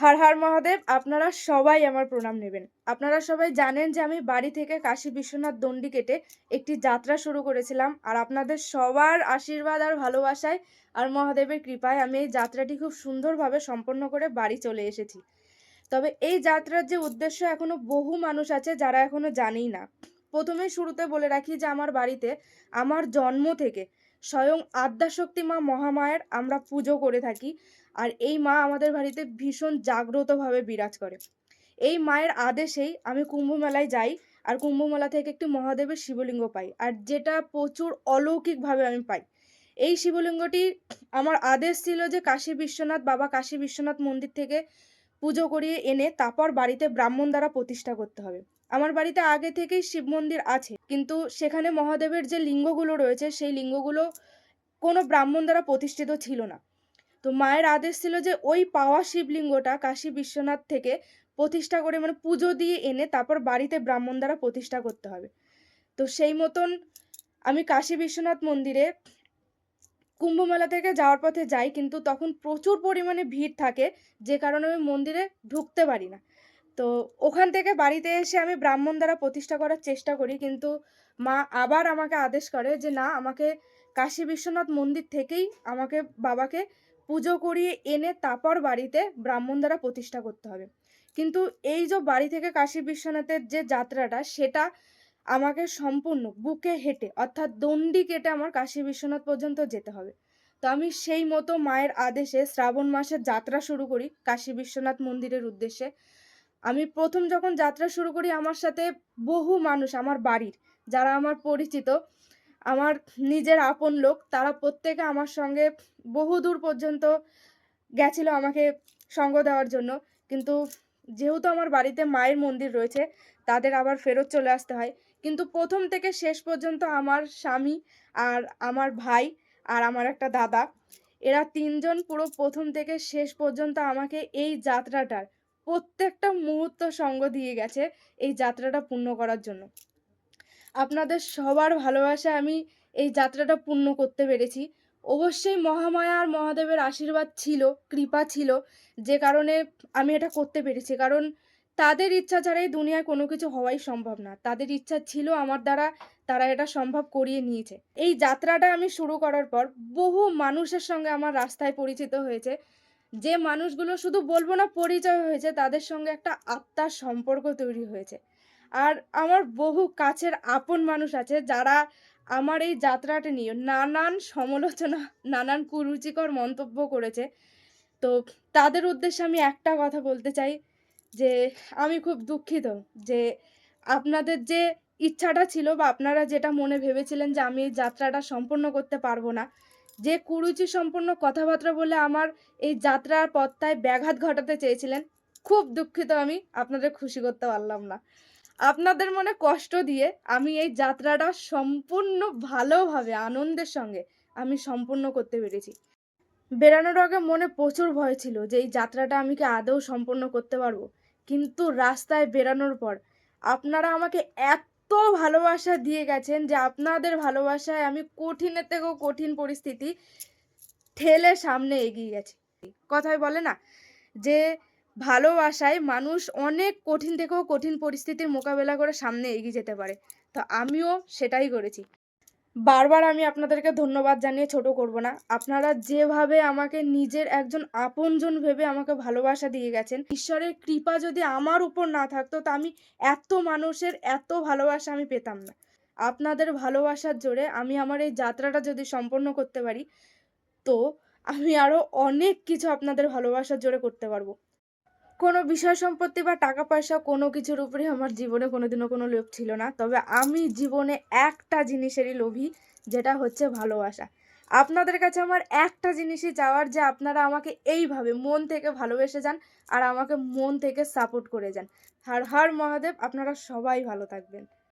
হর হর মহাদেব! আপনারা সবাই আমার প্রণাম নেবেন। আপনারা সবাই জানেন যে আমি বাড়ি থেকে কাশী বিশ্বনাথ দণ্ডি কেটে একটি যাত্রা শুরু করেছিলাম। আর আপনাদের সবার আশীর্বাদ আর ভালোবাসায় আর মহাদেবের কৃপায় আমি এই যাত্রাটি খুব সুন্দরভাবে সম্পন্ন করে বাড়ি চলে এসেছি। তবে এই যাত্রার যে উদ্দেশ্য এখনো বহু মানুষ আছে যারা এখনো জানেই না। প্রথমেই শুরুতে বলে রাখি যে আমার বাড়িতে আমার জন্ম থেকে স্বয়ং আদ্যাশক্তি মা মহামায়ার আমরা পুজো করে থাকি। আর এই মা আমাদের বাড়িতে ভীষণ জাগ্রতভাবে বিরাজ করে। এই মায়ের আদেশেই আমি কুম্ভ মেলায় যাই। আর কুম্ভ মেলা থেকে একটি মহাদেবের শিবলিঙ্গ পাই। আর যেটা প্রচুর অলৌকিকভাবে আমি পাই। এই শিবলিঙ্গটি আমার আদেশ ছিল যে কাশী বিশ্বনাথ বাবা কাশী বিশ্বনাথ মন্দির থেকে পুজো করিয়ে এনে তারপর বাড়িতে ব্রাহ্মণ দ্বারা প্রতিষ্ঠা করতে হবে। আমার বাড়িতে আগে থেকেই শিব মন্দির আছে, কিন্তু সেখানে মহাদেবের যে লিঙ্গগুলো রয়েছে সেই লিঙ্গগুলো কোনো ব্রাহ্মণ দ্বারা প্রতিষ্ঠিত ছিল না। তো মায়ের আদেশ ছিল যে ওই পাওয়া শিবলিঙ্গটা কাশী বিশ্বনাথ থেকে প্রতিষ্ঠা করে মানে পুজো দিয়ে এনে তারপর বাড়িতে ব্রাহ্মণ দ্বারা প্রতিষ্ঠা করতে হবে। তো সেই মতন আমি কাশী বিশ্বনাথ মন্দিরে কুম্ভমেলা থেকে যাওয়ার পথে যাই, কিন্তু তখন প্রচুর পরিমাণে ভিড় থাকে, যে কারণে আমি মন্দিরে ঢুকতে পারি না। তো ওখান থেকে বাড়িতে এসে আমি ব্রাহ্মণ দ্বারা প্রতিষ্ঠা করার চেষ্টা করি, কিন্তু মা আবার আমাকে আদেশ করে যে না, আমাকে কাশী বিশ্বনাথ মন্দির থেকেই আমাকে বাবাকে পুজো করিয়ে এনে তারপর বাড়িতে ব্রাহ্মণ দ্বারা প্রতিষ্ঠা করতে হবে। কিন্তু এই যে বাড়ি থেকে কাশী বিশ্বনাথের যে যাত্রাটা, সেটা আমাকে সম্পূর্ণ বুকে হেঁটে অর্থাৎ দণ্ডি কেটে আমার কাশী বিশ্বনাথ পর্যন্ত যেতে হবে। তো আমি সেই মতো মায়ের আদেশে শ্রাবণ মাসের যাত্রা শুরু করি কাশী বিশ্বনাথ মন্দিরের উদ্দেশ্যে। আমি প্রথম যখন যাত্রা শুরু করি আমার সাথে বহু মানুষ আমার বাড়ির, যারা আমার পরিচিত, আমার নিজের আপন লোক, তারা প্রত্যেকে আমার সঙ্গে বহুদূর পর্যন্ত গেছিল আমাকে সঙ্গ দেওয়ার জন্য। কিন্তু যেহেতু আমার বাড়িতে মায়ের মন্দির রয়েছে, তাদের আবার ফেরত চলে আসতে হয়। কিন্তু প্রথম থেকে শেষ পর্যন্ত আমার স্বামী আর আমার ভাই আর আমার একটা দাদা, এরা ৩ জন পুরো প্রথম থেকে শেষ পর্যন্ত আমাকে এই যাত্রাটার প্রত্যেকটা মুহূর্ত সঙ্গ দিয়ে গেছে এই যাত্রাটা পূর্ণ করার জন্য। আপনাদের সবার ভালোবাসায় আমি এই যাত্রাটা পূর্ণ করতে পেরেছি। অবশ্যই মহামায়া আর মহাদেবের আশীর্বাদ ছিল, কৃপা ছিল, যে কারণে আমি এটা করতে পেরেছি। কারণ তাদের ইচ্ছা ছাড়া এই দুনিয়ায় কোনো কিছু হওয়াই সম্ভব না। তাদের ইচ্ছা ছিল আমার দ্বারা, তারা এটা সম্ভব করিয়ে নিয়েছে। এই যাত্রাটা আমি শুরু করার পর বহু মানুষের সঙ্গে আমার রাস্তায় পরিচিত হয়েছে। যে মানুষগুলো শুধু বলবো না পরিচয় হয়েছে, তাদের সঙ্গে একটা আত্মার সম্পর্ক তৈরি হয়েছে। আর আমার বহু কাছের আপন মানুষ আছে যারা আমার এই যাত্রাটা নিয়ে নানান সমালোচনা, নানান কুরুচিকর মন্তব্য করেছে। তো তাদের উদ্দেশ্যে আমি একটা কথা বলতে চাই যে আমি খুব দুঃখিত যে আপনাদের যে ইচ্ছাটা ছিল বা আপনারা যেটা মনে ভেবেছিলেন যে আমি এই যাত্রাটা সম্পন্ন করতে পারবো না, যে কুরুচি সম্পন্ন কথাবার্তা বলে আমার এই যাত্রার পথটায় ব্যাঘাত ঘটাতে চেয়েছিলেন, খুব দুঃখিত, আমি আপনাদের খুশি করতে পারলাম না। আপনাদের মনে কষ্ট দিয়ে আমি এই যাত্রাটা সম্পূর্ণ ভালোভাবে আনন্দের সঙ্গে আমি সম্পূর্ণ করতে পেরেছি। বেরানোর আগে মনে প্রচুর ভয় ছিল যে এই যাত্রাটা আমি কি আদৌ সম্পন্ন করতে পারবো। কিন্তু রাস্তায় বেরানোর পর আপনারা আমাকে এত ভালোবাসা দিয়ে গেছেন যে আপনাদের ভালোবাসায় আমি কঠিনের থেকেও কঠিন পরিস্থিতি ঠেলে সামনে এগিয়ে গেছি। কথায় বলে না যে ভালোবাসায় মানুষ অনেক কঠিন থেকেও কঠিন পরিস্থিতির মোকাবেলা করে সামনে এগিয়ে যেতে পারে। তো আমিও সেটাই করেছি। বারবার আমি আপনাদেরকে ধন্যবাদ জানিয়ে ছোট করব না। আপনারা যেভাবে আমাকে নিজের একজন আপনজন ভেবে আমাকে ভালোবাসা দিয়ে গেছেন, ঈশ্বরের কৃপা যদি আমার উপর না থাকতো তা আমি এত মানুষের এত ভালোবাসা আমি পেতাম না। আপনাদের ভালোবাসার জোরে আমি আমার এই যাত্রাটা যদি সম্পন্ন করতে পারি, তো আমি আরো অনেক কিছু আপনাদের ভালোবাসার জোরে করতে পারবো। কোনো বিষয় সম্পত্তি বা টাকা পয়সা কোনো কিছুর উপরে আমার জীবনে কোনোদিনও কোনো লোভ ছিল না। তবে আমি জীবনে একটা জিনিসেরই লোভী, যেটা হচ্ছে ভালোবাসা। আপনাদের কাছে আমার একটা জিনিসই চাওয়ার, যে আপনারা আমাকে এইভাবে মন থেকে ভালোবেসে যান আর আমাকে মন থেকে সাপোর্ট করে যান। হর হর মহাদেব! আপনারা সবাই ভালো থাকবেন।